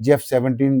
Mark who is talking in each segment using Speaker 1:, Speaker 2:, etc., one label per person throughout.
Speaker 1: JF-17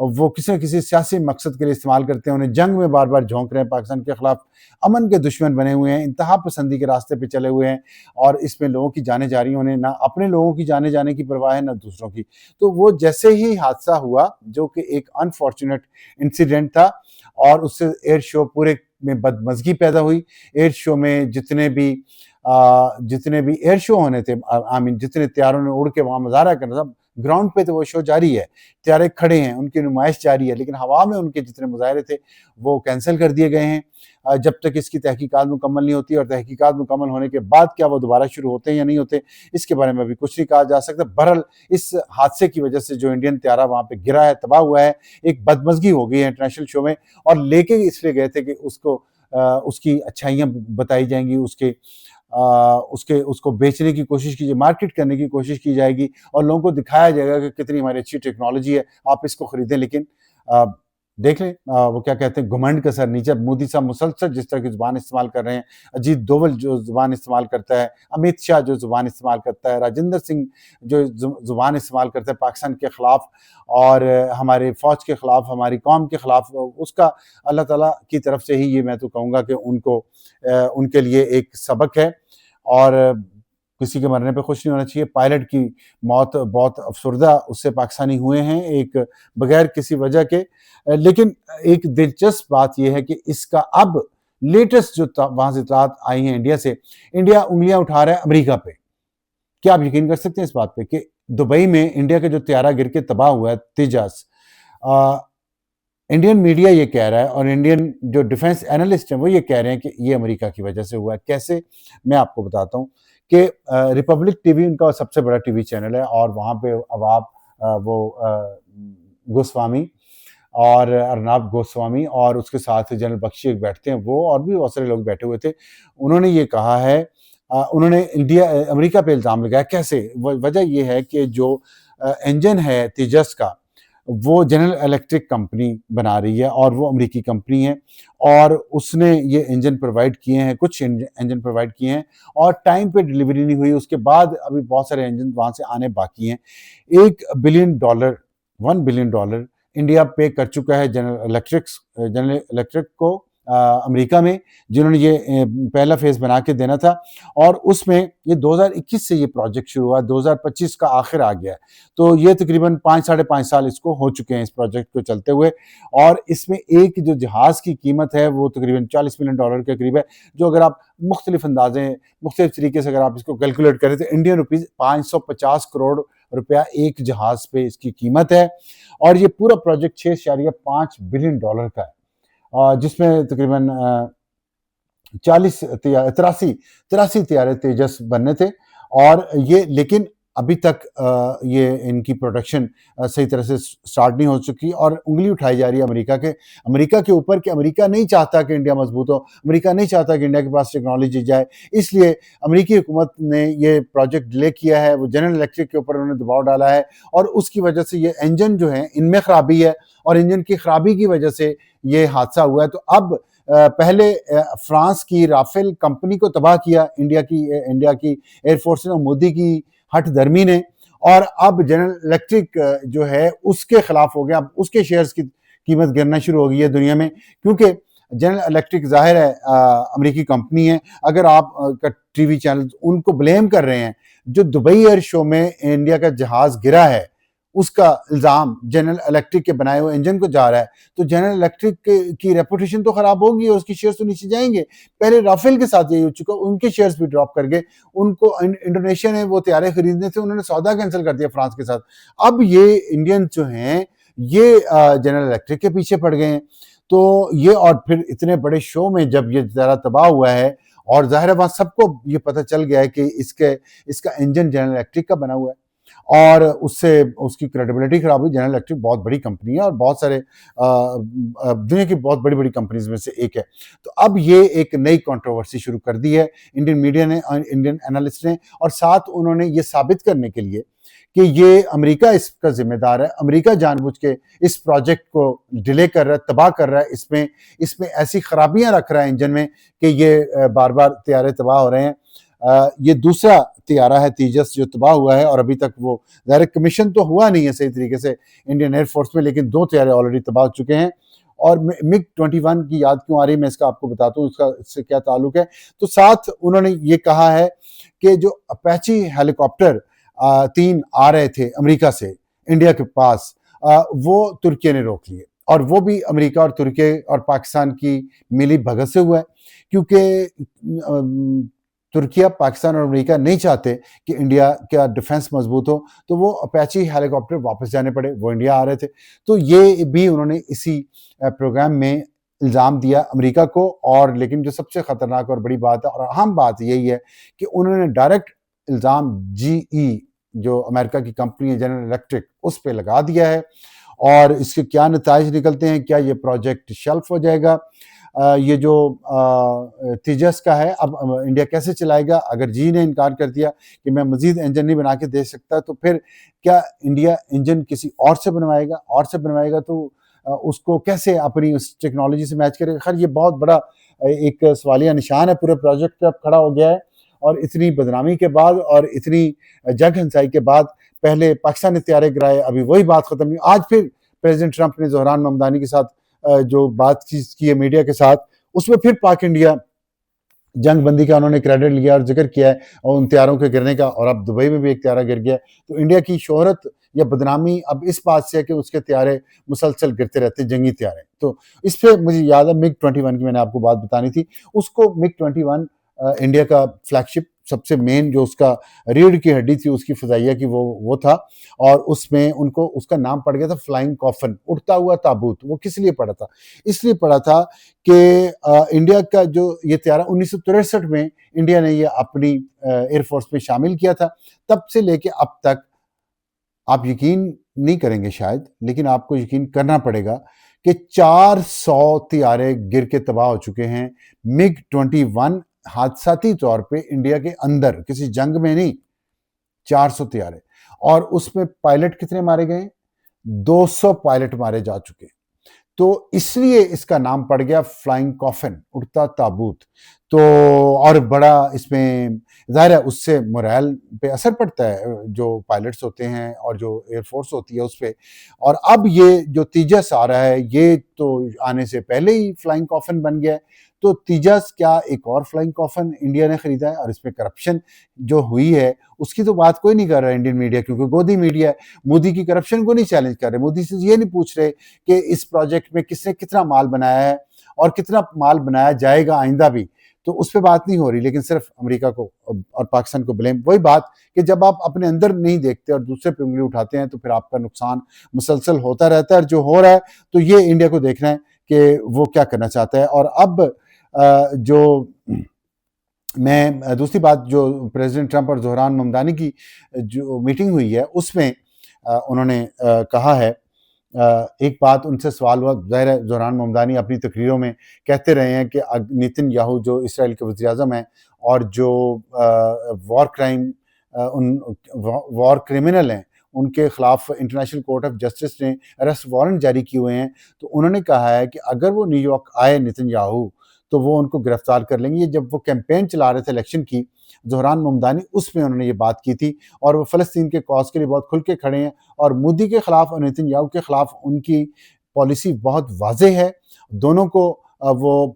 Speaker 1: وہ کسی نہ کسی سیاسی مقصد کے لیے استعمال کرتے ہیں، انہیں جنگ میں بار بار جھونک رہے ہیں، پاکستان کے خلاف امن کے دشمن بنے ہوئے ہیں، انتہا پسندی کے راستے پہ چلے ہوئے ہیں، اور اس میں لوگوں کی جانیں جا رہی ہیں، انہیں نہ اپنے لوگوں کی جانیں جانے کی پرواہ ہے نہ دوسروں کی۔ تو وہ جیسے ہی حادثہ ہوا جو کہ ایک انفارچونیٹ انسیڈنٹ تھا، اور اس سے ایئر شو پورے میں بدمزگی پیدا ہوئی۔ ایئر شو میں جتنے بھی ایئر شو ہونے تھے، جتنے طیاروں نے اڑ کے وہاں مظاہرہ کرنا تھا، گراؤنڈ پہ تو وہ شو جاری ہے، طیارے کھڑے ہیں، ان کی نمائش جاری ہے، لیکن ہوا میں ان کے جتنے مظاہرے تھے وہ کینسل کر دیے گئے ہیں جب تک اس کی تحقیقات مکمل نہیں ہوتی، اور تحقیقات مکمل ہونے کے بعد کیا وہ دوبارہ شروع ہوتے ہیں یا نہیں ہوتے، اس کے بارے میں ابھی کچھ نہیں کہا جا سکتا۔ بہرحال اس حادثے کی وجہ سے جو انڈین طیارہ وہاں پہ گرا ہے، تباہ ہوا ہے، ایک بدمزگی ہو گئی ہے انٹرنیشنل شو میں، اور لے کے اس لیے گئے تھے کہ اس کی اچھائیاں بتائی جائیں گی، اس کو بیچنے کی کوشش کی جائے، مارکیٹ کرنے کی کوشش کی جائے گی، اور لوگوں کو دکھایا جائے گا کہ کتنی ہماری اچھی ٹیکنالوجی ہے، آپ اس کو خریدیں۔ لیکن دیکھ لیں وہ کیا کہتے ہیں، گھمنڈ کا سر نیچے۔ مودی صاحب مسلسل جس طرح کی زبان استعمال کر رہے ہیں، اجیت دوول جو زبان استعمال کرتا ہے، امیت شاہ جو زبان استعمال کرتا ہے، راجندر سنگھ جو زبان استعمال کرتا ہے پاکستان کے خلاف اور ہمارے فوج کے خلاف، ہماری قوم کے خلاف، اس کا اللہ تعالیٰ کی طرف سے ہی یہ میں تو کہوں گا کہ ان کے لیے ایک سبق ہے، اور کسی کے مرنے پہ خوش نہیں ہونا چاہیے۔ پائلٹ کی موت بہت افسردہ اس سے پاکستانی ہوئے ہیں ایک بغیر کسی وجہ کے، لیکن ایک دلچسپ بات یہ ہے کہ اس کا اب لیٹسٹ جو وہاں سے اطلاعات آئی ہیں انڈیا سے، انڈیا انگلیاں اٹھا رہا ہے امریکہ پہ۔ کیا آپ یقین کر سکتے ہیں اس بات پہ کہ دبئی میں انڈیا کا جو طیارہ گر کے تباہ ہوا ہے تیجس، انڈین میڈیا یہ کہہ رہا ہے، اور انڈین جو ڈیفنس اینالسٹ ہیں وہ یہ کہہ رہے ہیں کہ یہ امریکہ کی وجہ سے ہوا ہے۔ کیسے؟ میں آپ کو بتاتا ہوں کہ ریپبلک ٹی وی ان کا سب سے بڑا ٹی وی چینل ہے، اور وہاں پہ وہ گوسوامی اور ارناب گوسوامی اور اس کے ساتھ جنرل بخشی ایک بیٹھتے ہیں، وہ اور بھی بہت سارے لوگ بیٹھے ہوئے تھے، انہوں نے یہ کہا ہے، انہوں نے امریکہ پہ الزام لگایا۔ کیسے؟ وجہ یہ ہے کہ جو انجن ہے تیجس کا وہ جنرل الیکٹرک کمپنی بنا رہی ہے، اور وہ امریکی کمپنی ہے، اور اس نے یہ انجن پرووائڈ کیے ہیں، کچھ انجن پرووائڈ کیے ہیں، اور ٹائم پہ ڈیلیوری نہیں ہوئی۔ اس کے بعد ابھی بہت سارے انجن وہاں سے آنے باقی ہیں۔ $1 بلین انڈیا پے کر چکا ہے جنرل الیکٹرک کو امریکہ میں، جنہوں نے یہ پہلا فیز بنا کے دینا تھا، اور اس میں یہ 2021 سے یہ پروجیکٹ شروع ہوا، 2025 کا آخر آ گیا ہے، تو یہ تقریباً 5-5.5 سال اس کو ہو چکے ہیں اس پروجیکٹ کو چلتے ہوئے، اور اس میں ایک جو جہاز کی قیمت ہے وہ تقریباً $40 ملین کے قریب ہے، جو اگر آپ مختلف طریقے سے اگر آپ اس کو کیلکولیٹ کریں تو انڈین روپیز 550 کروڑ روپیہ ایک جہاز پہ اس کی قیمت ہے، اور یہ پورا پروجیکٹ $6.5 بلین کا ہے، جس میں تقریباً 83 طیارے تیجس بننے تھے، اور یہ لیکن ابھی تک یہ ان کی پروڈکشن صحیح طرح سے سٹارٹ نہیں ہو چکی، اور انگلی اٹھائی جا رہی ہے امریکہ کے اوپر کہ امریکہ نہیں چاہتا کہ انڈیا مضبوط ہو، امریکہ نہیں چاہتا کہ انڈیا کے پاس ٹیکنالوجی جائے، اس لیے امریکی حکومت نے یہ پروجیکٹ ڈیلے کیا ہے۔ وہ جنرل الیکٹرک کے اوپر انہوں نے دباؤ ڈالا ہے، اور اس کی وجہ سے یہ انجن جو ہیں ان میں خرابی ہے، اور انجن کی خرابی کی وجہ سے یہ حادثہ ہوا ہے۔ تو اب پہلے فرانس کی رافیل کمپنی کو تباہ کیا انڈیا کی ایئر فورس نے، مودی کی ہٹ درمی نے، اور اب جنرل الیکٹرک جو ہے اس کے خلاف ہو گیا، اب اس کے شیئرز کی قیمت گرنا شروع ہو گئی ہے دنیا میں، کیونکہ جنرل الیکٹرک ظاہر ہے امریکی کمپنی ہے۔ اگر آپ کا ٹی وی چینل ان کو بلیم کر رہے ہیں، جو دبئی ایئر شو میں انڈیا کا جہاز گرا ہے اس کا الزام جنرل الیکٹرک کے بنائے ہوئے انجن کو جا رہا ہے، تو جنرل الیکٹرک کی ریپوٹیشن تو خراب ہوگی، اور اس کی شیئرز تو نیچے جائیں گے۔ پہلے رافیل کے ساتھ یہی ہو چکا، ان کے شیئرز بھی ڈراپ کر گئے، ان کو انڈونیشیا نے وہ طیارے خریدنے تھے، انہوں نے سودا کینسل کر دیا فرانس کے ساتھ۔ اب یہ انڈین جو ہیں یہ جنرل الیکٹرک کے پیچھے پڑ گئے ہیں، تو یہ اور پھر اتنے بڑے شو میں جب یہ طیارہ تباہ ہوا ہے، اور ظاہر ہے وہاں سب کو یہ پتہ چل گیا ہے کہ اس کا انجن جنرل الیکٹرک کا بنا ہوا ہے، اور اس سے اس کی کریڈیبلٹی خراب ہوئی۔ جنرل الیکٹرک بہت بڑی کمپنی ہے، اور بہت سارے دنیا کی بہت بڑی بڑی کمپنیز میں سے ایک ہے۔ تو اب یہ ایک نئی کنٹروورسی شروع کر دی ہے انڈین میڈیا نے، انڈین اینالسٹ نے، اور ساتھ انہوں نے یہ ثابت کرنے کے لیے کہ یہ امریکہ اس کا ذمہ دار ہے، امریکہ جان بوجھ کے اس پروجیکٹ کو ڈیلے کر رہا ہے، تباہ کر رہا ہے، اس میں ایسی خرابیاں رکھ رہا ہے انجن میں کہ یہ بار بار طیارے تباہ ہو رہے ہیں۔ یہ دوسرا طیارہ ہے تیجس جو تباہ ہوا ہے، اور ابھی تک وہ ظاہر کمیشن تو ہوا نہیں ہے صحیح طریقے سے انڈین ایئر فورس میں، لیکن 2 طیارے آلریڈی تباہ ہو چکے ہیں۔ اور MiG 21 کی یاد کیوں آ رہی ہے، میں اس کا آپ کو بتاتا ہوں اس سے کیا تعلق ہے۔ تو ساتھ انہوں نے یہ کہا ہے کہ جو اپیچی ہیلی کاپٹر 3 آ رہے تھے امریکہ سے انڈیا کے پاس، وہ ترکیہ نے روک لیے، اور وہ بھی امریکہ اور ترکیہ اور پاکستان کی ملی بھگت سے ہوا ہے، کیونکہ ترکیہ، پاکستان اور امریکہ نہیں چاہتے کہ انڈیا کا ڈیفنس مضبوط ہو، تو وہ اپیچی ہیلی کاپٹر واپس جانے پڑے، وہ انڈیا آ رہے تھے۔ تو یہ بھی انہوں نے اسی پروگرام میں الزام دیا امریکہ کو، اور لیکن جو سب سے خطرناک اور بڑی بات ہے اور اہم بات یہی ہے کہ انہوں نے ڈائریکٹ الزام GE جو امریکہ کی کمپنی ہے جنرل الیکٹرک اس پہ لگا دیا ہے، اور اس کے کیا نتائج نکلتے ہیں، کیا یہ پروجیکٹ شیلف ہو جائے گا، یہ جو تیجس کا ہے اب انڈیا کیسے چلائے گا؟ اگر جی نے انکار کر دیا کہ میں مزید انجن نہیں بنا کے دے سکتا، تو پھر کیا انڈیا انجن کسی اور سے بنوائے گا تو اس کو کیسے اپنی اس ٹیکنالوجی سے میچ کرے گا؟ خیر یہ بہت بڑا ایک سوالیہ نشان ہے پورے پروجیکٹ پہ اب کھڑا ہو گیا ہے، اور اتنی بدنامی کے بعد اور اتنی جگ ہنسائی کے بعد پہلے پاکستان نے طیارے گرائے، ابھی وہی بات ختم نہیں، آج پھر پریزیڈنٹ ٹرمپ نے زہران ممدانی کے ساتھ جو بات چیت کی ہے میڈیا کے ساتھ، اس میں پھر پاک انڈیا جنگ بندی کا انہوں نے کریڈٹ لیا اور ذکر کیا ہے اور ان طیاروں کے گرنے کا، اور اب دبئی میں بھی ایک طیارہ گر گیا۔ تو انڈیا کی شہرت یا بدنامی اب اس بات سے ہے کہ اس کے طیارے مسلسل گرتے رہتے، جنگی طیارے۔ تو اس پہ مجھے یاد ہے MiG 21 کی میں نے آپ کو بات بتانی تھی، اس کو MiG 21 انڈیا کا فلیگ شپ سب سے مین جو اس کا ریڑھ کی ہڈی تھی اس کی فضائیہ کی وہ تھا، اور اس میں ان کو اس کا نام پڑ گیا تھا فلائنگ کافن، اڑتا ہوا تابوت۔ وہ کس لیے پڑا تھا؟ اس لیے پڑا تھا کہ انڈیا کا جو یہ طیارہ 1963 میں انڈیا نے یہ اپنی ایئر فورس میں شامل کیا تھا، تب سے لے کے اب تک آپ یقین نہیں کریں گے شاید، لیکن آپ کو یقین کرنا پڑے گا کہ 400 طیارے گر کے تباہ ہو چکے ہیں MiG 21 حادثاتی طور پہ انڈیا کے اندر، کسی جنگ میں نہیں، 400 طیارے، اور اس میں پائلٹ کتنے مارے گئے؟ 200 پائلٹ مارے جا چکے۔ تو اس لیے اس کا نام پڑ گیا فلائنگ کافن، اڑتا تابوت۔ تو اور بڑا اس میں ظاہر ہے اس سے مورائل پہ اثر پڑتا ہے جو پائلٹس ہوتے ہیں اور جو ایئر فورس ہوتی ہے اس پہ۔ اور اب یہ جو تیجس آ رہا ہے یہ تو آنے سے پہلے ہی فلائنگ کافن بن گیا ہے۔ تو تیجس کیا ایک اور فلائنگ کافن انڈیا نے خریدا ہے، اور اس میں کرپشن جو ہوئی ہے اس کی تو بات کوئی نہیں کر رہا انڈین میڈیا، کیونکہ گودی میڈیا ہے، مودی کی کرپشن کو نہیں چیلنج کر رہے، مودی سے یہ نہیں پوچھ رہے کہ اس پروجیکٹ میں کس نے کتنا مال بنایا ہے اور کتنا مال بنایا جائے گا آئندہ بھی، تو اس پہ بات نہیں ہو رہی، لیکن صرف امریکہ کو اور پاکستان کو بلیم۔ وہی بات کہ جب آپ اپنے اندر نہیں دیکھتے اور دوسرے پہ انگلی اٹھاتے ہیں تو پھر آپ کا نقصان مسلسل ہوتا رہتا ہے، اور جو ہو رہا ہے تو یہ انڈیا کو دیکھنا ہے کہ وہ کیا کرنا چاہتا ہے۔ اور اب جو میں دوسری بات جو پریزیڈنٹ ٹرمپ اور زہران ممدانی کی جو میٹنگ ہوئی ہے اس میں انہوں نے کہا ہے، ایک بات ان سے سوال ہوا، ظاہر ہے زہران ممدانی اپنی تقریروں میں کہتے رہے ہیں کہ نیتن یاہو جو اسرائیل کے وزیر اعظم ہیں اور جو وار کرمنل ہیں ان کے خلاف انٹرنیشنل کورٹ آف جسٹس نے ارسٹ وارنٹ جاری کیے ہوئے ہیں، تو انہوں نے کہا ہے کہ اگر وہ نیو یارک آئے نیتن یاہو تو وہ ان کو گرفتار کر لیں گے۔ یہ جب وہ کیمپین چلا رہے تھے الیکشن کی، زہران ممدانی، اس میں انہوں نے یہ بات کی تھی، اور وہ فلسطین کے کاز کے لیے بہت کھل کے کھڑے ہیں، اور مودی کے خلاف اور نیتن یاہو کے خلاف ان کی پالیسی بہت واضح ہے۔ دونوں کو وہ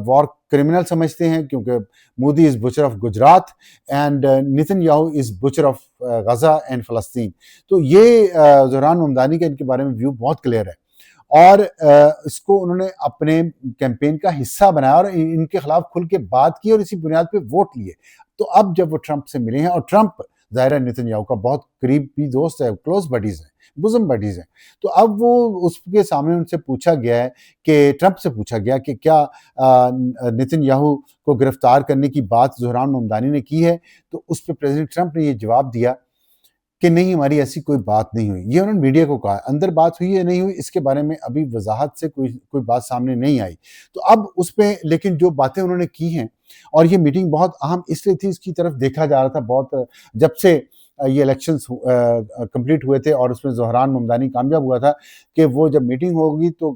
Speaker 1: وار کرمنل سمجھتے ہیں، کیونکہ Modi is butcher of Gujarat and Netanyahu is butcher of Gaza and فلسطین۔ تو یہ زہران ممدانی کا ان کے بارے میں ویو بہت کلیئر ہے، اور اس کو انہوں نے اپنے کیمپین کا حصہ بنایا اور ان کے خلاف کھل کے بات کی اور اسی بنیاد پہ ووٹ لیے۔ تو اب جب وہ ٹرمپ سے ملے ہیں، اور ٹرمپ ظاہر نیتن یاہو کا بہت قریبی دوست ہے، کلوز بڈیز ہیں، بزم بڈیز ہیں، تو اب وہ اس کے سامنے ان سے پوچھا گیا ہے کہ ٹرمپ سے پوچھا گیا کہ کیا نیتن یاہو کو گرفتار کرنے کی بات زہران ممدانی نے کی ہے، تو اس پہ پریزیڈنٹ ٹرمپ نے یہ جواب دیا کہ نہیں، ہماری ایسی کوئی بات نہیں ہوئی۔ یہ انہوں نے میڈیا کو کہا، اندر بات ہوئی یا نہیں ہوئی اس کے بارے میں ابھی وضاحت سے کوئی بات سامنے نہیں آئی۔ تو اب اس پہ لیکن جو باتیں انہوں نے کی ہیں، اور یہ میٹنگ بہت اہم اس لیے تھی، اس کی طرف دیکھا جا رہا تھا بہت، جب سے یہ الیکشنز کمپلیٹ ہوئے تھے اور اس میں زہران ممدانی کامیاب ہوا تھا، کہ وہ جب میٹنگ ہوگی تو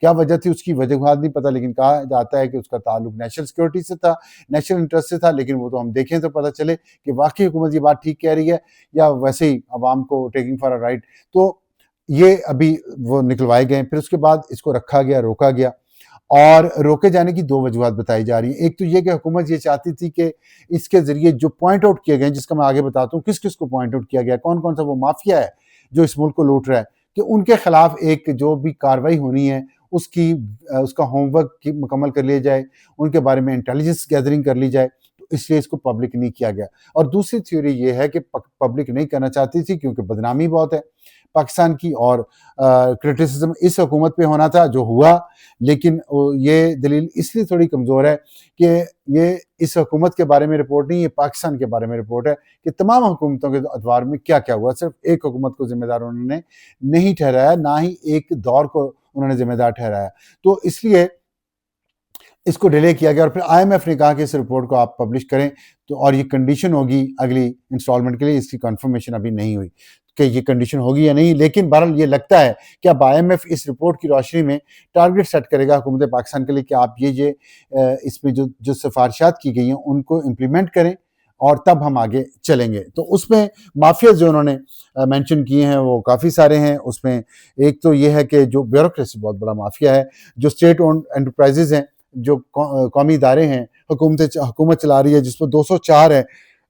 Speaker 1: کیا وجہ تھی اس کی وجوہات نہیں پتہ، لیکن کہا جاتا ہے کہ اس کا تعلق نیشنل سیکورٹی سے تھا، نیشنل انٹرسٹ سے تھا، لیکن وہ تو ہم دیکھیں تو پتہ چلے کہ واقعی حکومت یہ بات ٹھیک کہہ رہی ہے یا ویسے ہی عوام کو ٹیکنگ فار اے رائٹ. تو یہ ابھی وہ نکلوائے گئے. پھر اس کے بعد اس کو رکھا گیا، روکا گیا، اور روکے جانے کی دو وجوہات بتائی جا رہی ہیں. ایک تو یہ کہ حکومت یہ چاہتی تھی کہ اس کے ذریعے جو پوائنٹ آؤٹ کیے گئے، جس کا میں آگے بتاتا ہوں کس کس کو پوائنٹ آؤٹ کیا گیا، کون کون سا وہ مافیا ہے جو اس ملک کو لوٹ رہا ہے، کہ ان کے خلاف ایک جو بھی کارروائی ہونی ہے اس کا ہوم ورک مکمل کر لیا جائے، ان کے بارے میں انٹیلیجنس گیدرنگ کر لی جائے. تو اس لیے اس کو پبلک نہیں کیا گیا. اور دوسری تھیوری یہ ہے کہ پبلک نہیں کرنا چاہتی تھی کیونکہ بدنامی بہت ہے پاکستان کی، اور کرٹیسزم اس حکومت پہ ہونا تھا جو ہوا. لیکن یہ دلیل اس لیے تھوڑی کمزور ہے کہ یہ اس حکومت کے بارے میں رپورٹ نہیں، یہ پاکستان کے بارے میں رپورٹ ہے کہ تمام حکومتوں کے ادوار میں کیا کیا ہوا. صرف ایک حکومت کو ذمہ دار انہوں نے نہیں ٹھہرایا، نہ ہی ایک دور کو انہوں نے ذمہ دار ٹھہرایا. تو اس لیے اس کو ڈیلے کیا گیا. اور پھر آئی ایم ایف نے کہا کہ اس رپورٹ کو آپ پبلش کریں، تو اور یہ کنڈیشن ہوگی اگلی انسٹالمنٹ کے لیے. اس کی کنفرمیشن ابھی نہیں ہوئی کہ یہ کنڈیشن ہوگی یا نہیں، لیکن بہرحال یہ لگتا ہے کہ اب آئی ایم ایف اس رپورٹ کی روشنی میں ٹارگٹ سیٹ کرے گا حکومت پاکستان کے لیے کہ آپ یہ اس میں جو سفارشات کی گئی ہیں ان کو امپلیمنٹ کریں اور تب ہم آگے چلیں گے. تو اس میں مافیا جو انہوں نے مینشن کیے ہیں وہ کافی سارے ہیں. اس میں ایک تو یہ ہے کہ جو بیوروکریسی بہت بڑا مافیا ہے، جو اسٹیٹ اونڈ انٹرپرائزز ہیں، جو قومی ادارے ہیں، حکومت چلا رہی ہے جس پر 204 ہے،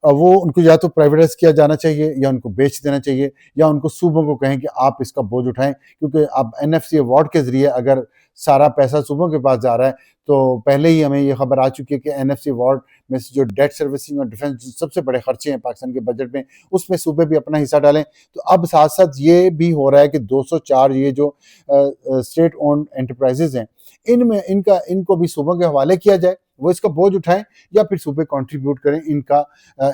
Speaker 1: وہ ان کو یا تو پرائیویٹائز کیا جانا چاہیے یا ان کو بیچ دینا چاہیے، یا ان کو صوبوں کو کہیں کہ آپ اس کا بوجھ اٹھائیں. کیونکہ اب این ایف سی ایوارڈ کے ذریعے اگر سارا پیسہ صوبوں کے پاس جا رہا ہے تو پہلے ہی ہمیں یہ خبر آ چکی ہے کہ این ایف سی ایوارڈ میں سے جو ڈیٹ سروسنگ اور ڈیفنس سب سے بڑے خرچے ہیں پاکستان کے بجٹ میں، اس میں صوبے بھی اپنا حصہ ڈالیں. تو اب ساتھ ساتھ یہ بھی ہو رہا ہے کہ 204 یہ جو اسٹیٹ اونڈ انٹرپرائزز ہیں، ان کو بھی صوبوں کے حوالے کیا جائے، وہ اس کا بوجھ اٹھائیں یا پھر صوبے کنٹریبیوٹ کریں.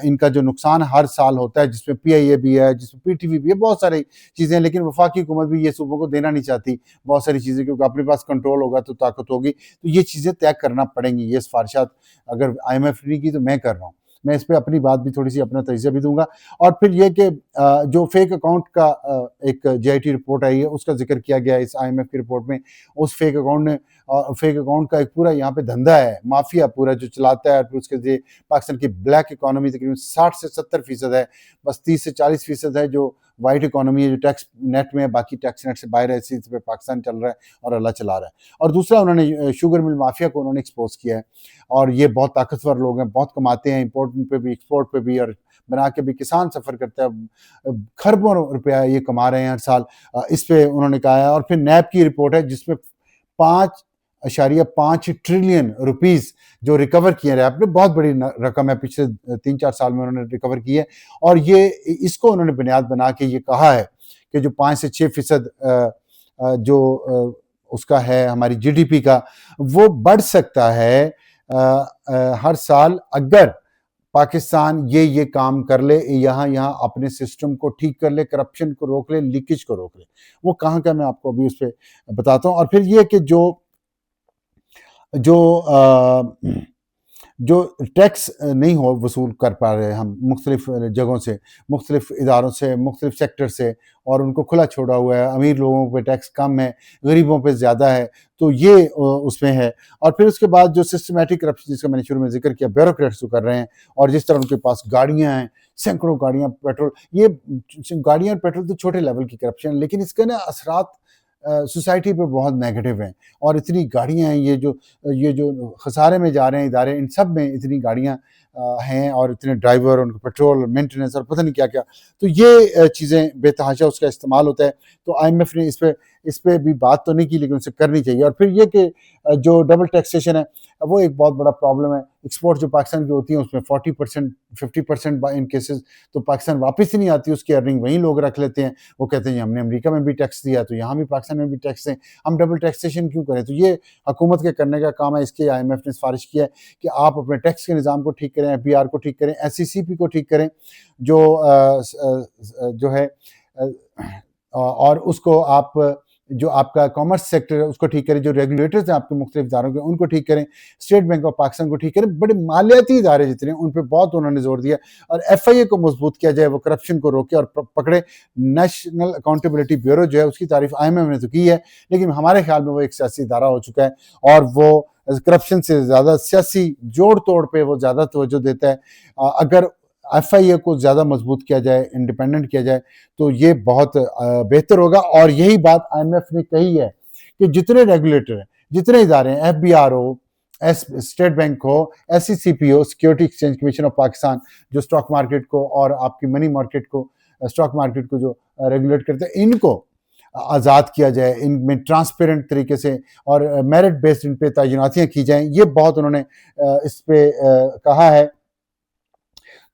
Speaker 1: ان کا جو نقصان ہر سال ہوتا ہے، جس میں پی آئی اے بھی ہے، جس میں پی ٹی وی بھی ہے، بہت ساری چیزیں ہیں، لیکن وفاقی حکومت بھی یہ صوبوں کو دینا نہیں چاہتی بہت ساری چیزیں، کیونکہ اپنے پاس کنٹرول ہوگا تو طاقت ہوگی. تو یہ چیزیں طے کرنا پڑیں گی. یہ سفارشات اگر آئی ایم ایف نے کی تو میں کر رہا ہوں، میں اس پہ اپنی بات بھی تھوڑی سی اپنا تجزیہ بھی دوں گا. اور پھر یہ کہ جو فیک اکاؤنٹ کا ایک جے آئی ٹی رپورٹ آئی ہے اس کا ذکر کیا گیا ہے اس آئی ایم ایف کی رپورٹ میں. اس فیک اکاؤنٹ کا ایک پورا یہاں پہ دھندا ہے، مافیا پورا جو چلاتا ہے. پھر اس کے ذریعے پاکستان کی بلیک اکانومی تقریباً 60 سے 70% ہے، بس 30 سے 40% ہے جو وائٹ اکانومی ہے، جو ٹیکس نیٹ میں ہے، باقی ٹیکس نیٹ سے باہر ہے. اسی پہ پاکستان چل رہا ہے اور اللہ چلا رہا ہے. اور دوسرا انہوں نے شوگر مل مافیا کو انہوں نے ایکسپوز کیا ہے، اور یہ بہت طاقتور لوگ ہیں، بہت کماتے ہیں، امپورٹ پہ بھی ایکسپورٹ پہ بھی، اور بنا کے بھی کسان سفر کرتا ہے، خربوں روپیہ یہ کما رہے ہیں ہر سال. اس پہ انہوں نے کہا ہے. اور پھر نیب کی رپورٹ ہے جس میں 5.5 ٹریلین روپیز جو ریکور کیے ہیں. ریپ نے بہت بڑی رقم ہے، پچھلے 3-4 سال میں انہوں نے ریکور کی ہے. اور یہ اس کو انہوں نے بنیاد بنا کے یہ کہا ہے کہ جو 5 سے 6% جو اس کا ہے ہماری جی ڈی پی کا، وہ بڑھ سکتا ہے ہر سال اگر پاکستان یہ کام کر لے، یہاں اپنے سسٹم کو ٹھیک کر لے، کرپشن کو روک لے، لیکیج کو روک لے. وہ کہاں کا میں آپ کو ابھی اس پہ بتاتا ہوں. اور پھر یہ کہ جو ٹیکس نہیں وصول کر پا رہے ہم مختلف جگہوں سے، مختلف اداروں سے، مختلف سیکٹر سے، اور ان کو کھلا چھوڑا ہوا ہے. امیر لوگوں پہ ٹیکس کم ہے، غریبوں پہ زیادہ ہے، تو یہ اس میں ہے. اور پھر اس کے بعد جو سسٹمیٹک کرپشن جس کا میں نے شروع میں ذکر کیا، بیوروکریٹس جو کر رہے ہیں، اور جس طرح ان کے پاس گاڑیاں ہیں، سینکڑوں گاڑیاں، پیٹرول، یہ گاڑیاں اور پیٹرول تو چھوٹے لیول کی کرپشن، لیکن اس کے نا اثرات سوسائٹی پہ بہت نیگیٹو ہیں. اور اتنی گاڑیاں ہیں، یہ جو خسارے میں جا رہے ہیں ادارے، ان سب میں اتنی گاڑیاں ہیں، اور اتنے ڈرائیور، ان کو پیٹرول، مینٹیننس، اور پتہ نہیں کیا کیا. تو یہ چیزیں بے تحاشا اس کا استعمال ہوتا ہے. تو آئی ایم ایف نے اس پہ بھی بات تو نہیں کی، لیکن اسے کرنی چاہیے. اور پھر یہ کہ جو ڈبل ٹیکسیشن ہے وہ ایک بہت بڑا پرابلم ہے. ایکسپورٹ جو پاکستان کی ہوتی ہیں اس میں 40%، 50% ان کیسز تو پاکستان واپس ہی نہیں آتی، اس کی ارننگ وہیں لوگ رکھ لیتے ہیں. وہ کہتے ہیں ہم نے امریکہ میں بھی ٹیکس دیا تو یہاں بھی پاکستان میں بھی ٹیکس دیں، ہم ڈبل ٹیکسیشن کیوں کریں. تو یہ حکومت کے کرنے کا کام ہے. اس کے آئی ایم ایف نے سفارش کیا ہے کہ آپ اپنے ٹیکس کے نظام کو ٹھیک کریں، ایف بی آر کو ٹھیک کریں، ایس سی سی پی کو ٹھیک کریں جو ہے، اور اس کو آپ جو آپ کا کامرس سیکٹر ہے اس کو ٹھیک کریں، جو ریگولیٹرز ہیں آپ کے مختلف اداروں کے ان کو ٹھیک کریں، اسٹیٹ بینک آف پاکستان کو ٹھیک کریں، بڑے مالیاتی ادارے جتنے ان پہ بہت انہوں نے زور دیا، اور ایف آئی اے کو مضبوط کیا جائے، وہ کرپشن کو روکے اور پکڑے۔ نیشنل اکاؤنٹیبلٹی بیورو جو ہے اس کی تعریف آئی ایم ایف نے تو کی ہے، لیکن ہمارے خیال میں وہ ایک سیاسی ادارہ ہو چکا ہے، اور وہ کرپشن سے زیادہ سیاسی جوڑ توڑ پہ وہ زیادہ توجہ دیتا ہے۔ اگر ایف آئی اے کو زیادہ مضبوط کیا جائے، انڈیپینڈنٹ کیا جائے، تو یہ بہت بہتر ہوگا۔ اور یہی بات آئی ایم ایف نے کہی ہے کہ جتنے ریگولیٹر ہیں، جتنے ادارے ہیں، ایف بی آر ہو، اسٹیٹ بینک ہو، ایس سی سی پی ہو، security exchange commission of Pakistan جو اسٹاک مارکیٹ کو اور آپ کی منی مارکیٹ کو، اسٹاک مارکیٹ کو جو ریگولیٹ کرتے ہیں، ان کو آزاد کیا جائے، ان میں ٹرانسپیرنٹ طریقے سے اور میرٹ بیسڈ ان پہ تعیناتیاں کی جائیں۔ یہ بہت انہوں نے اس پہ کہا ہے۔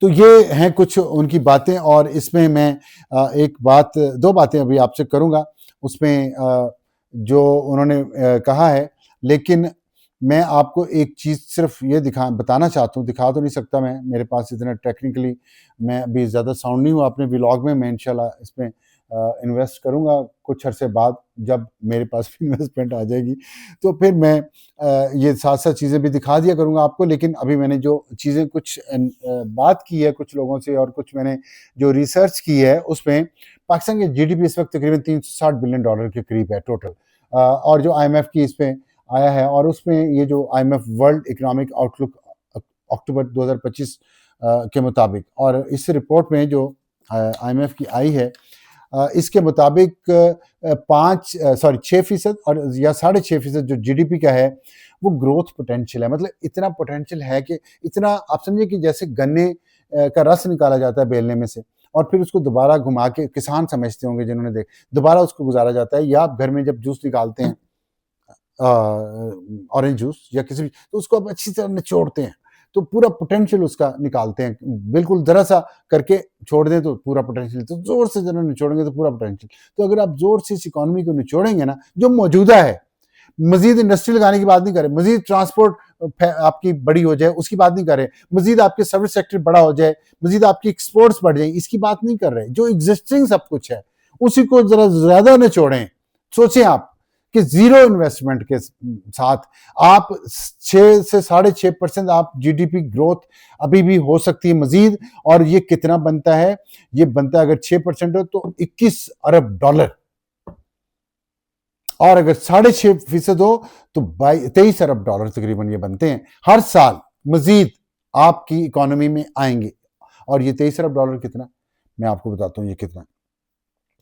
Speaker 1: تو یہ ہیں کچھ ان کی باتیں، اور اس میں میں دو باتیں ابھی آپ سے کروں گا اس میں جو انہوں نے کہا ہے، لیکن میں آپ کو ایک چیز صرف یہ بتانا چاہتا ہوں، دکھا تو نہیں سکتا، میرے پاس اتنا ٹیکنیکلی میں ابھی زیادہ ساؤنڈ نہیں ہوں اپنے ولاگ میں انشاءاللہ اس میں انویسٹ کروں گا کچھ عرصے بعد، جب میرے پاس بھی انویسٹمنٹ آ جائے گی تو پھر میں یہ ساتھ ساتھ چیزیں بھی دکھا دیا کروں گا آپ کو۔ لیکن ابھی میں نے جو چیزیں کچھ بات کی ہے کچھ لوگوں سے، اور کچھ میں نے جو ریسرچ کی ہے، اس میں پاکستان کے جی ڈی پی اس وقت تقریباً $360 بلین کے قریب ہے ٹوٹل، اور جو آئی ایم ایف کی اس پہ آیا ہے، اور اس میں یہ جو I M F world economic outlook October 2025 کے مطابق، اور اس رپورٹ میں جو آئی ایم ایف کی آئی ہے، اس کے مطابق 6% اور یا 6.5% جو جی ڈی پی کا ہے وہ گروتھ پوٹینشیل ہے۔ مطلب اتنا پوٹینشیل ہے کہ اتنا آپ سمجھے کہ جیسے گنے کا رس نکالا جاتا ہے بیلنے میں سے، اور پھر اس کو دوبارہ گھما کے، کسان سمجھتے ہوں گے جنہوں نے دوبارہ اس کو گزارا جاتا ہے، یا آپ گھر میں جب جوس نکالتے ہیں، اورنج جوس یا کسی بھی، تو اس کو آپ اچھی طرح نچوڑتے ہیں تو پورا پوٹینشیل اس کا نکالتے ہیں، بالکل ذرا سا کر کے چھوڑ دیں تو پورا پوٹینشیل، تو زور سے ذرا نچوڑیں گے تو پورا پوٹینشیل۔ تو اگر آپ زور سے اس اکانومی کو نچوڑیں گے نا جو موجودہ ہے، مزید انڈسٹری لگانے کی بات نہیں کرے، مزید ٹرانسپورٹ آپ کی بڑی ہو جائے اس کی بات نہیں کر رہے، مزید آپ کے سروس سیکٹر بڑا ہو جائے، مزید آپ کی ایکسپورٹس بڑھ جائیں، اس کی بات نہیں کر رہے، جو ایگزسٹنگ سب کچھ ہے اسی کو ذرا زیادہ نچوڑیں۔ سوچیں آپ کہ زیرو انویسٹمنٹ کے ساتھ آپ 6 سے 6.5% آپ جی ڈی پی گروتھ ابھی بھی ہو سکتی ہے مزید، اور یہ کتنا بنتا ہے؟ یہ بنتا ہے اگر 6% ہو تو $21 ارب، اور اگر 6.5% ہو تو $23 ارب تقریباً یہ بنتے ہیں ہر سال مزید آپ کی اکانومی میں آئیں گے۔ اور یہ $23 ارب کتنا، میں آپ کو بتاتا ہوں یہ کتنا۔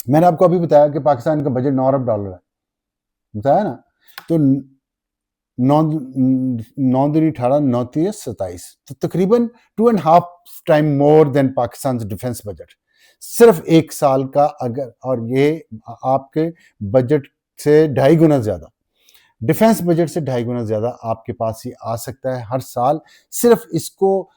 Speaker 1: میں نے آپ کو ابھی بتایا کہ پاکستان کا بجٹ $9 ارب ہے، بتایا نا، تو 9×18 تو تقریباً 2.5 ٹائم مور دین پاکستان ڈیفنس بجٹ، صرف ایک سال کا۔ اگر اور یہ آپ کے بجٹ سے 2.5 گنا زیادہ، ڈیفنس بجٹ سے 2.5 گنا زیادہ آپ کے پاس یہ آ سکتا ہے ہر سال، صرف اس کو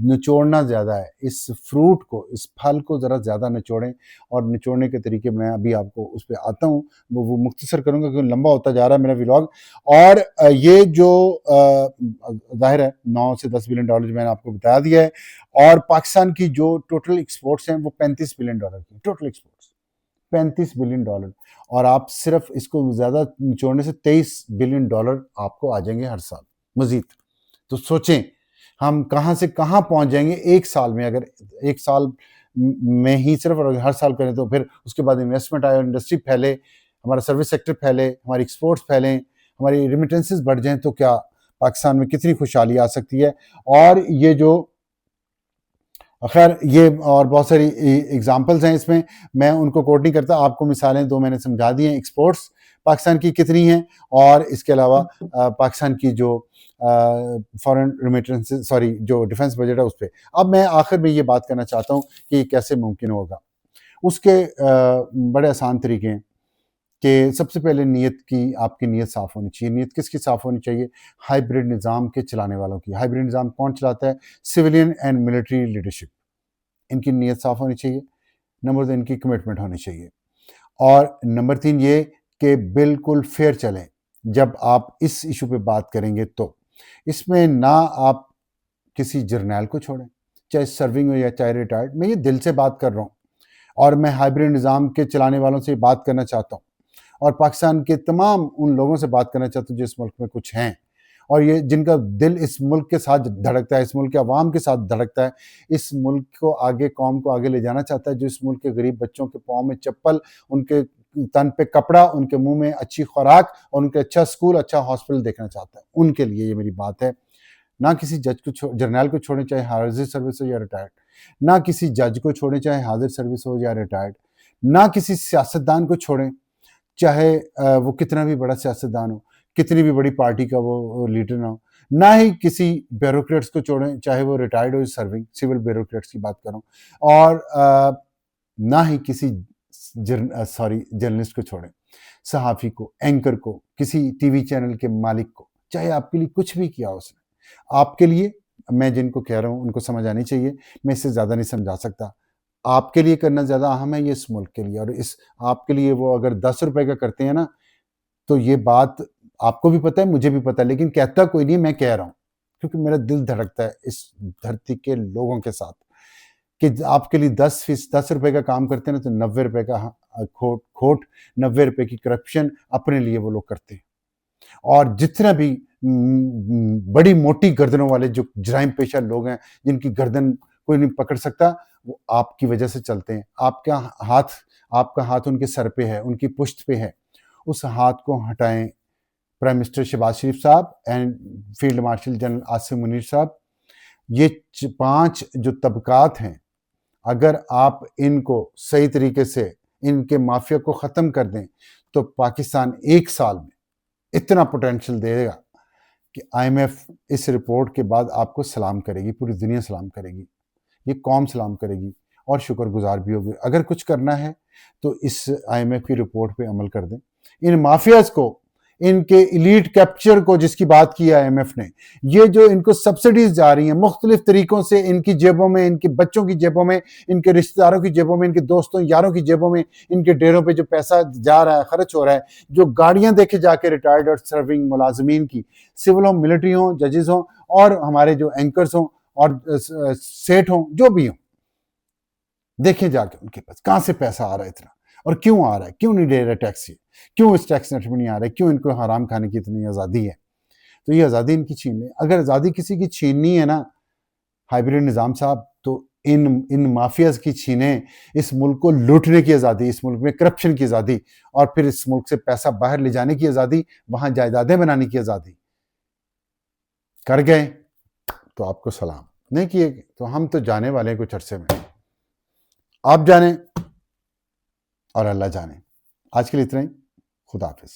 Speaker 1: نچوڑنا زیادہ ہے، اس فروٹ کو، اس پھل کو ذرا زیادہ نچوڑیں، اور نچوڑنے کے طریقے میں ابھی آپ کو اس پہ آتا ہوں، وہ مختصر کروں گا کیونکہ لمبا ہوتا جا رہا ہے میرا ولاگ۔ اور یہ جو ظاہر ہے 9 سے 10 بلین ڈالر میں نے آپ کو بتا دیا ہے، اور پاکستان کی جو ٹوٹل ایکسپورٹس ہیں وہ $35 بلین کی ٹوٹل ایکسپورٹس، $35 بلین، اور آپ صرف اس کو زیادہ نچوڑنے سے $23 بلین آپ کو آ جائیں گے ہر سال مزید۔ تو سوچیں ہم کہاں سے کہاں پہنچ جائیں گے ایک سال میں، اگر ایک سال میں ہی صرف ہر سال کریں تو پھر اس کے بعد انویسٹمنٹ آئے، انڈسٹری پھیلے، ہمارا سروس سیکٹر پھیلے، ہماری ایکسپورٹس پھیلیں، ہماری ریمیٹنسز بڑھ جائیں، تو کیا پاکستان میں کتنی خوشحالی آ سکتی ہے۔ اور یہ جو خیر یہ اور بہت ساری ایگزامپلز ہیں اس میں ان کو کوٹ نہیں کرتا، آپ کو مثالیں دو میں نے سمجھا دی ہیں، ایکسپورٹس پاکستان کی کتنی ہیں، اور اس کے علاوہ پاکستان کی جو فارن ریمیٹنس جو ڈیفنس بجٹ ہے اس پہ۔ اب میں آخر میں یہ بات کرنا چاہتا ہوں کہ یہ کیسے ممکن ہوگا۔ اس کے بڑے آسان طریقے ہیں کہ سب سے پہلے آپ کی نیت صاف ہونی چاہیے۔ نیت کس کی صاف ہونی چاہیے؟ ہائیبریڈ نظام کے چلانے والوں کی۔ ہائیبریڈ نظام کون چلاتا ہے؟ سویلین اینڈ ملٹری لیڈرشپ، ان کی نیت صاف ہونی چاہیے۔ نمبر 2 ان کی کمٹمنٹ ہونی چاہیے، اور نمبر 3 یہ کہ بالکل فیئر چلیں۔ جب آپ اس ایشو پہ بات کریں گے تو اس میں نہ آپ کسی جرنیل کو چھوڑیں، چاہے سرونگ ہو یا چاہے ریٹائرڈ، میں یہ دل سے بات کر رہا ہوں، اور میں ہائبرڈ نظام کے چلانے والوں سے بات کرنا چاہتا ہوں، اور پاکستان کے تمام ان لوگوں سے بات کرنا چاہتا ہوں جو اس ملک میں کچھ ہیں، اور یہ جن کا دل اس ملک کے ساتھ دھڑکتا ہے، اس ملک کے عوام کے ساتھ دھڑکتا ہے، اس ملک کو آگے، قوم کو آگے لے جانا چاہتا ہے، جو اس ملک کے غریب بچوں کے پاؤں میں چپل، ان کے تن پہ کپڑا، ان کے منہ میں اچھی خوراک، اور ان کے اچھا سکول، اچھا ہاسپٹل دیکھنا چاہتا ہے، ان کے لیے یہ میری بات ہے۔ نہ کسی جج کو، جرنیل کو چھوڑیں چاہے حاضر سروس ہو یا ریٹائرڈ، نہ کسی جج کو چھوڑیں چاہے حاضر سروس ہو یا ریٹائرڈ، نہ کسی سیاستدان کو چھوڑیں چاہے وہ کتنا بھی بڑا سیاستدان ہو، کتنی بھی بڑی پارٹی کا وہ لیڈر نہ ہو، نہ ہی کسی بیوروکریٹس کو چھوڑیں چاہے وہ ریٹائرڈ ہو، سرونگ سول بیوروکریٹس کی بات کروں، اور نہ ہی کسی جرنلسٹ کو چھوڑیں، صحافی کو، اینکر کو، کسی ٹی وی چینل کے مالک کو، چاہے آپ کے لیے کچھ بھی کیا اس نے، آپ کے لیے، میں جن کو کہہ رہا ہوں ان کو سمجھ آنی چاہیے، میں اس سے زیادہ نہیں سمجھا سکتا، آپ کے لیے کرنا زیادہ اہم ہے، یہ اس ملک کے لیے، اور اس آپ کے لیے وہ اگر 10 روپے کا کرتے ہیں نا، تو یہ بات آپ کو بھی پتہ ہے، مجھے بھی پتہ ہے، لیکن کہتا کوئی نہیں، میں کہہ رہا ہوں کیونکہ میرا دل دھڑکتا ہے اس دھرتی کے لوگوں کے ساتھ، کہ آپ کے لیے 10 روپے کا کام کرتے ہیں نا، تو 90 روپے کا کھوٹ، 90 روپے کی کرپشن اپنے لیے وہ لوگ کرتے ہیں، اور جتنا بھی بڑی موٹی گردنوں والے جو جرائم پیشہ لوگ ہیں، جن کی گردن کوئی نہیں پکڑ سکتا، وہ آپ کی وجہ سے چلتے ہیں، آپ کا ہاتھ ان کے سر پہ ہے، ان کی پشت پہ ہے، اس ہاتھ کو ہٹائیں۔ پرائم منسٹر شہباز شریف صاحب and field marshal general Asif Munir صاحب، یہ 5 جو طبقات ہیں، اگر آپ ان کو صحیح طریقے سے، ان کے مافیا کو ختم کر دیں، تو پاکستان 1 سال میں اتنا پوٹینشل دے گا کہ آئی ایم ایف اس رپورٹ کے بعد آپ کو سلام کرے گی، پوری دنیا سلام کرے گی، یہ قوم سلام کرے گی، اور شکر گزار بھی ہوگی۔ اگر کچھ کرنا ہے تو اس آئی ایم ایف کی رپورٹ پہ عمل کر دیں، ان مافیاز کو، ان کے ایلیٹ کیپچر کو جس کی بات کی آئی ایم ایف نے، یہ جو ان کو سبسڈیز جا رہی ہیں مختلف طریقوں سے، ان کی جیبوں میں، ان کے بچوں کی جیبوں میں، ان کے رشتہ داروں کی جیبوں میں، ان کے دوستوں یاروں کی جیبوں میں، ان کے ڈیروں پہ جو پیسہ جا رہا ہے، خرچ ہو رہا ہے، جو گاڑیاں دیکھے جا کے ریٹائرڈ اور سرونگ ملازمین کی، سول ہوں، ملٹری ہوں، ججز ہوں، اور ہمارے جو اینکرز ہوں اور سیٹ ہوں، جو بھی ہوں، دیکھیں جا کے ان کے پاس کہاں سے پیسہ آ رہا ہے اتنا، اور کیوں آ رہا ہے، کیوں نہیں دے رہا ٹیکس، کیوں اس ٹیکس نیٹ میں نہیں آ رہا ہے، کیوں ان کو حرام کھانے کی اتنی آزادی ہے۔ تو یہ آزادی ان کی چھین لیں۔ اگر آزادی کسی کی چھیننی ہے نا ہائبرڈ نظام صاحب، تو ان مافیاز کی چھینیں، اس ملک کو لوٹنے کی آزادی، اس ملک میں کرپشن کی آزادی، اور پھر اس ملک سے پیسہ باہر لے جانے کی آزادی، وہاں جائیدادیں بنانے کی آزادی کر گئے تو آپ کو سلام، نہیں کیے تو ہم تو جانے والے ہیں کچھ عرصے میں، آپ جانیں اور اللہ جانے۔ آج کے لیے اتنا ہی، خدا حافظ۔